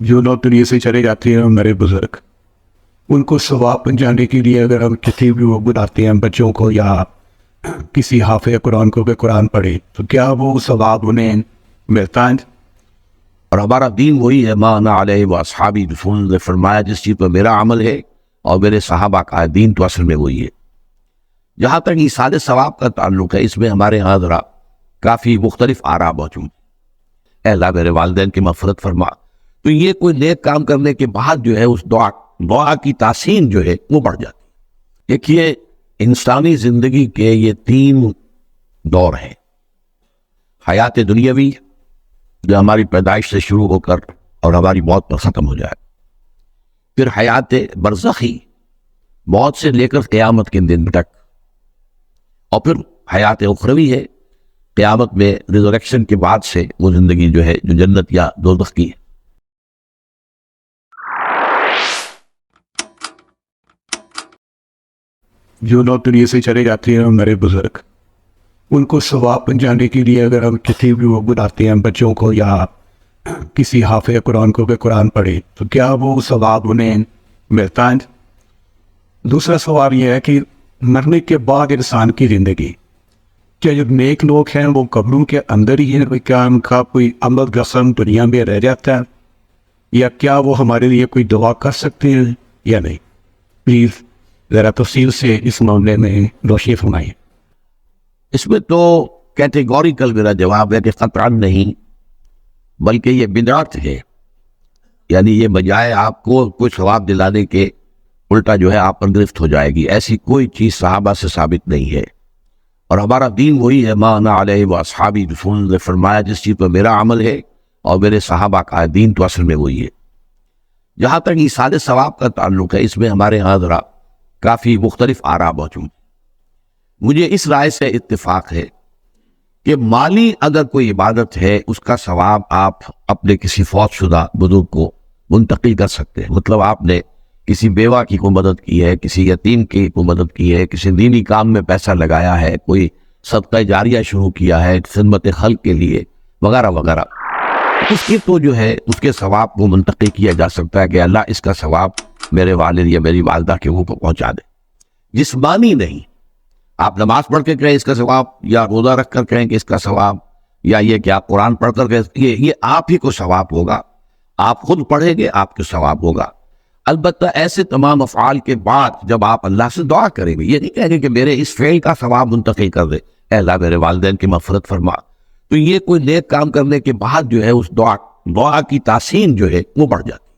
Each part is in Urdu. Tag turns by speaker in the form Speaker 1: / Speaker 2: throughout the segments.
Speaker 1: جو لوگ دنیا سے چلے جاتے ہیں ہمارے بزرگ، ان کو ثواب پہنچانے کے لیے اگر ہم کسی بھی وہ بلاتے ہیں بچوں کو یا کسی حافظ قرآن کو کہ قرآن پڑھے، تو کیا وہ ثواب انہیں ملتا ہے؟
Speaker 2: اور ہمارا دین وہی ہے، ما انا علیہ و اصحابی، رسول نے فرمایا جس چیز پر میرا عمل ہے اور میرے صحابہ کا دین تو اصل میں وہی ہے۔ جہاں تک ایصال ثواب کا تعلق ہے، اس میں ہمارے ہاں ذرا کافی مختلف آراء موجود ہیں۔ اے اللہ میرے والدین کی مغفرت فرما، تو یہ کوئی نیک کام کرنے کے بعد جو ہے اس دعا کی تاثیر جو ہے وہ بڑھ جاتی ہے۔ دیکھیے، انسانی زندگی کے یہ 3 دور ہیں: حیات دنیاوی جو ہماری پیدائش سے شروع ہو کر اور ہماری موت پر ختم ہو جائے، پھر حیات برزخی موت سے لے کر قیامت کے دن تک، اور پھر حیات اخروی ہے قیامت میں ریزریکشن کے بعد سے وہ زندگی جو ہے جو جنت یا دوزخ کی ہے۔
Speaker 1: جو لوگ دنیا سے چلے جاتے ہیں ہمارے بزرگ، ان کو ثواب پہنچانے کے لیے اگر ہم کسی بھی وہ بلاتے ہیں بچوں کو یا کسی حافظ قرآن کو کہ قرآن پڑھے، تو کیا وہ ثواب انہیں ملتا ہے؟ دوسرا سوال یہ ہے کہ مرنے کے بعد انسان کی زندگی، کیا جو نیک لوگ ہیں وہ قبروں کے اندر ہی ہیں؟ کیا ان کا کوئی عمل رسم دنیا میں رہ جاتا ہے، یا کیا وہ ہمارے لیے کوئی دعا کر سکتے ہیں یا نہیں؟ پلیز ذرا تفصیل سے اس معاملے میں روشنی فرمائیے۔
Speaker 2: اس میں تو کیٹیگوریکل میرا جواب ہے کہ قطعاً نہیں، بلکہ یہ بدعت ہے، یعنی یہ بجائے آپ کو کوئی ثواب دلانے کے الٹا جو ہے آپ پر گرفت ہو جائے گی۔ ایسی کوئی چیز صحابہ سے ثابت نہیں ہے، اور ہمارا دین وہی ہے، ما انا علیہ و اصحابی، رسول نے فرمایا جس چیز پر میرا عمل ہے اور میرے صحابہ کا دین تو اصل میں وہی ہے۔ جہاں تک ایصال ثواب کا تعلق ہے، اس میں ہمارے ہاں ذرا کافی مختلف آراء موجود ہیں۔ مجھے اس رائے سے اتفاق ہے کہ مالی اگر کوئی عبادت ہے، اس کا ثواب آپ اپنے کسی فوت شدہ بزرگ کو منتقل کر سکتے ہیں۔ مطلب آپ نے کسی بیوہ کی کوئی مدد کی ہے، کسی یتیم کی کوئی مدد کی ہے، کسی دینی کام میں پیسہ لگایا ہے، کوئی صدقہ جاریہ شروع کیا ہے خدمت خلق کے لیے وغیرہ وغیرہ، اس کی تو جو ہے اس کے ثواب کو منتقل کیا جا سکتا ہے کہ اللہ اس کا ثواب میرے والد یا میری والدہ کے منہ کو پہنچا دے۔ جسمانی نہیں، آپ نماز پڑھ کے کہیں اس کا ثواب، یا روزہ رکھ کر کہیں کہ اس کا ثواب، یا یہ کہ آپ قرآن پڑھ کر کہیں یہ آپ ہی کو ثواب ہوگا، آپ خود پڑھیں گے آپ کو ثواب ہوگا۔ البتہ ایسے تمام افعال کے بعد جب آپ اللہ سے دعا کریں گے، یہ نہیں کہیں گے کہ میرے اس فعل کا ثواب منتقل کر دے، اے اللہ میرے والدین کی مغفرت فرما، تو یہ کوئی نیک کام کرنے کے بعد جو ہے اس دعا کی تاثیر جو ہے وہ بڑھ جاتی ہے۔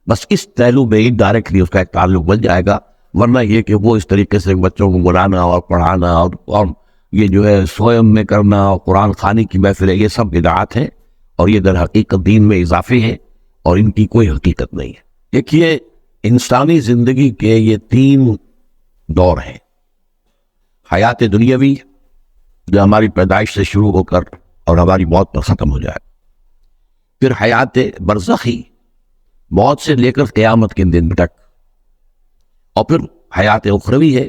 Speaker 2: بس اس پہلو میں انڈائریکٹلی اس کا ایک تعلق بن جائے گا، ورنہ یہ کہ وہ اس طریقے سے بچوں کو بلانا اور پڑھانا اور یہ جو ہے سوئم میں کرنا اور قرآن خوانی کی محفل ہے، یہ سب بدعات ہیں، اور یہ در حقیقت دین میں اضافے ہیں اور ان کی کوئی حقیقت نہیں ہے۔ دیکھیے، انسانی زندگی کے یہ 3 دور ہیں: حیات دنیاوی جو ہماری پیدائش سے شروع ہو کر اور ہماری موت پر ختم ہو جائے، پھر حیات برزخی موت سے لے کر قیامت کے دن تک، اور پھر حیات اخروی ہے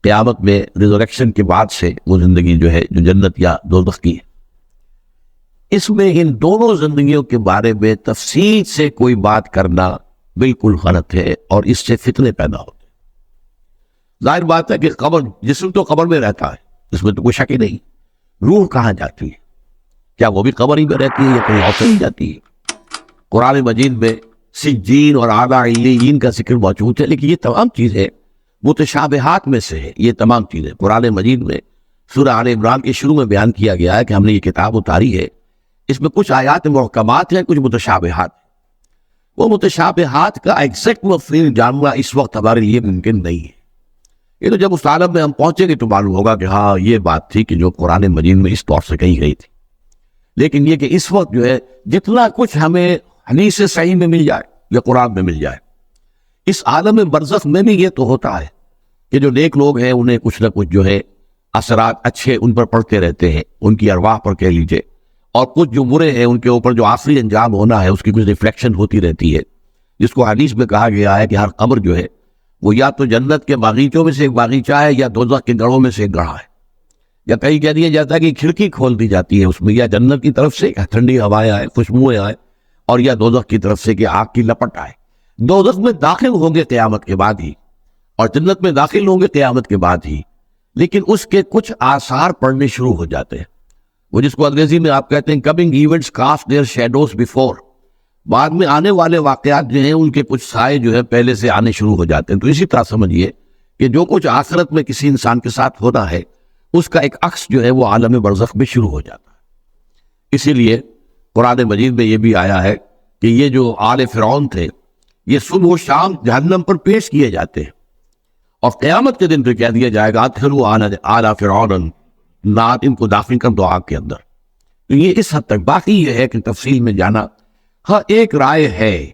Speaker 2: قیامت میں ریزریکشن کے بعد سے وہ زندگی جو ہے جو جنت یا دوزخ کی ہے۔ اس میں ان دونوں زندگیوں کے بارے میں تفصیل سے کوئی بات کرنا بالکل غلط ہے، اور اس سے فتنے پیدا ہوتے ہیں۔ ظاہر بات ہے کہ جسم تو قبر میں رہتا ہے، اس میں تو کوئی شک ہی نہیں۔ روح کہاں جاتی ہے؟ کیا وہ بھی قبر ہی میں رہتی ہے یا کہیں اور چلی جاتی ہے؟ قرآن مجید میں سجین اور اعلیٰ علیین کا ذکر موجود ہے، لیکن یہ تمام چیزیں متشابہات میں سے ہے۔ یہ تمام چیزیں قرآن مجید میں سورہ آل عمران کے شروع میں بیان کیا گیا ہے کہ ہم نے یہ کتاب اتاری ہے، اس میں کچھ آیات محکمات ہیں، کچھ متشابہات ہیں۔ وہ متشابہات کا ایگزیکٹ مفہوم جاننا اس وقت ہمارے لیے ممکن نہیں ہے۔ یہ تو جب اس عالم میں ہم پہنچیں گے تو معلوم ہوگا کہ ہاں یہ بات تھی کہ جو قرآن مجید میں اس طور سے کہی گئی تھی۔ لیکن یہ کہ اس وقت جو ہے جتنا کچھ ہمیں حدیث صحیح میں مل جائے یا قرآن میں مل جائے، اس عالم برزخ میں بھی یہ تو ہوتا ہے کہ جو نیک لوگ ہیں انہیں کچھ نہ کچھ جو ہے اثرات اچھے ان پر پڑتے رہتے ہیں، ان کی ارواح پر کہہ لیجئے، اور کچھ جو برے ہیں ان کے اوپر جو آخری انجام ہونا ہے اس کی کچھ ریفلیکشن ہوتی رہتی ہے، جس کو حدیث میں کہا گیا ہے کہ ہر قبر جو ہے وہ یا تو جنت کے باغیچوں میں سے ایک باغیچہ ہے یا دوزخ کے گڑھوں میں سے ایک گڑھا ہے، یا کہیں کہہ دیا جاتا ہے کہ کھڑکی کھول دی جاتی ہے اس میں، یا جنت کی طرف سے ٹھنڈی ہوائیں آئے، خوشبوئیں آئے، اور یا دوزخ کی طرف سے کہ آگ کی لپٹ آئے. دوزخ میں داخل ہوں گے قیامت کے بعد ہی, اور جنت میں داخل ہوں گے قیامت کے بعد ہی, لیکن اس کے کچھ آثار پڑنے شروع ہو جاتے ہیں. وہ جس کو انگریزی میں آپ کہتے ہیں coming events cast their shadows before, بعد میں آنے والے واقعات جو ہیں ان کے کچھ سائے جو ہے پہلے سے آنے شروع ہو جاتے ہیں. تو اسی طرح سمجھیے کہ جو کچھ آخرت میں کسی انسان کے ساتھ ہونا ہے اس کا ایک عکس جو ہے وہ عالم برزخ میں شروع ہو جاتا ہے. اسی لیے قرآن مجید میں یہ بھی آیا ہے کہ یہ جو آل فرعون تھے یہ صبح و شام جہنم پر پیش کیے جاتے ہیں, اور قیامت کے دن پہ کہہ دیا جائے گا ادخلوا آل فرعون نار, ان کو داخل کر دو آگ کے اندر. تو یہ اس حد تک. باقی یہ ہے کہ تفصیل میں جانا, ہاں ایک رائے ہے,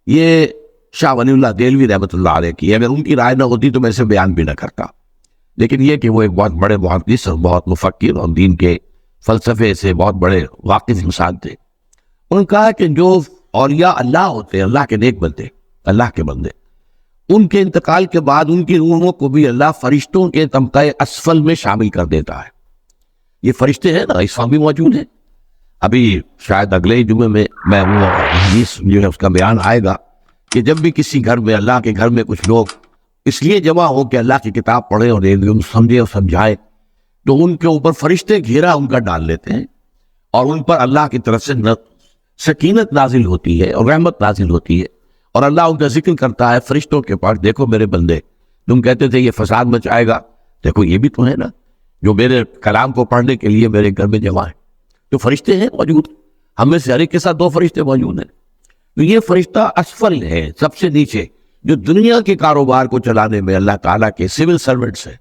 Speaker 2: یہ شاہ ولی اللہ دہلوی رحمۃ اللہ علیہ کی, اگر ان کی رائے نہ ہوتی تو میں اسے بیان بھی نہ کرتا, لیکن یہ کہ وہ ایک بہت بڑے محدث اور بہت مفکر اور دین کے فلسفے سے بہت بڑے واقف انسان تھے. انہوں نے کہا کہ جو اولیاء اللہ ہوتے ہیں, اللہ کے نیک بندے, اللہ کے بندے, ان کے انتقال کے بعد ان کی روحوں کو بھی اللہ فرشتوں کے طبقہ اسفل میں شامل کر دیتا ہے. یہ فرشتے ہیں نا, اس وقت بھی موجود ہیں. ابھی شاید اگلے جمعے میں وہ حدیث جو ہے اس کا بیان آئے گا کہ جب بھی کسی گھر میں, اللہ کے گھر میں کچھ لوگ اس لیے جمع ہو کہ اللہ کی کتاب پڑھیں اور سمجھے اور سمجھائے, تو ان کے اوپر فرشتے گھیرا ان کا ڈال لیتے ہیں, اور ان پر اللہ کی طرف سے سکینت نازل ہوتی ہے اور رحمت نازل ہوتی ہے, اور اللہ ان کا ذکر کرتا ہے فرشتوں کے پاس, دیکھو میرے بندے, تم کہتے تھے یہ فساد مچائے گا, دیکھو یہ بھی تو ہے نا جو میرے کلام کو پڑھنے کے لیے میرے گھر میں جمع ہے. تو فرشتے ہیں موجود, ہم میں سے ہر ایک کے ساتھ 2 فرشتے موجود ہیں. تو یہ فرشتہ اسفل ہے, سب سے نیچے, جو دنیا کے کاروبار کو چلانے میں اللہ تعالیٰ کے سول سرونٹس ہیں.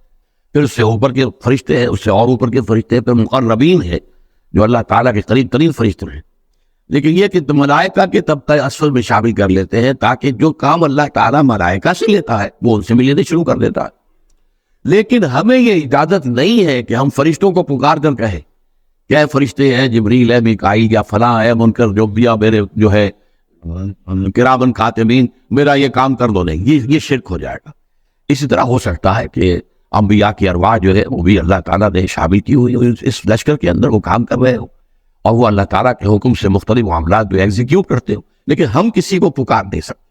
Speaker 2: پھر اس سے اوپر کے فرشتے ہیں, اس سے اور اوپر کے فرشتے ہیں, پھر مقربین ہیں جو اللہ تعالیٰ کے قریب ترین فرشتے ہیں. لیکن یہ کہ ملائکہ کے طبقہ اسفل میں شامل کر لیتے ہیں تاکہ جو کام اللہ تعالیٰ ملائکہ سے لیتا ہے وہ ان سے بھی لینے شروع کر دیتا ہے. لیکن ہمیں یہ اجازت نہیں ہے کہ ہم فرشتوں کو پکار کر کہیں کیا فرشتے ہیں, جبریل ہے, میکائیل یا فلاں ہے, منکر جو بھی میرے جو ہے کرامن کاتبین, میرا یہ کام کر دو. نہیں, یہ شرک ہو جائے گا. اسی طرح ہو سکتا ہے کہ انبیاء کی ارواح جو ہے وہ بھی اللہ تعالیٰ نے شامل کی ہوئی اس لشکر کے اندر, وہ کام کر رہے ہو اور وہ اللہ تعالیٰ کے حکم سے مختلف معاملات جو ایگزیکیوٹ کرتے ہو, لیکن ہم کسی کو پکار نہیں سکتے.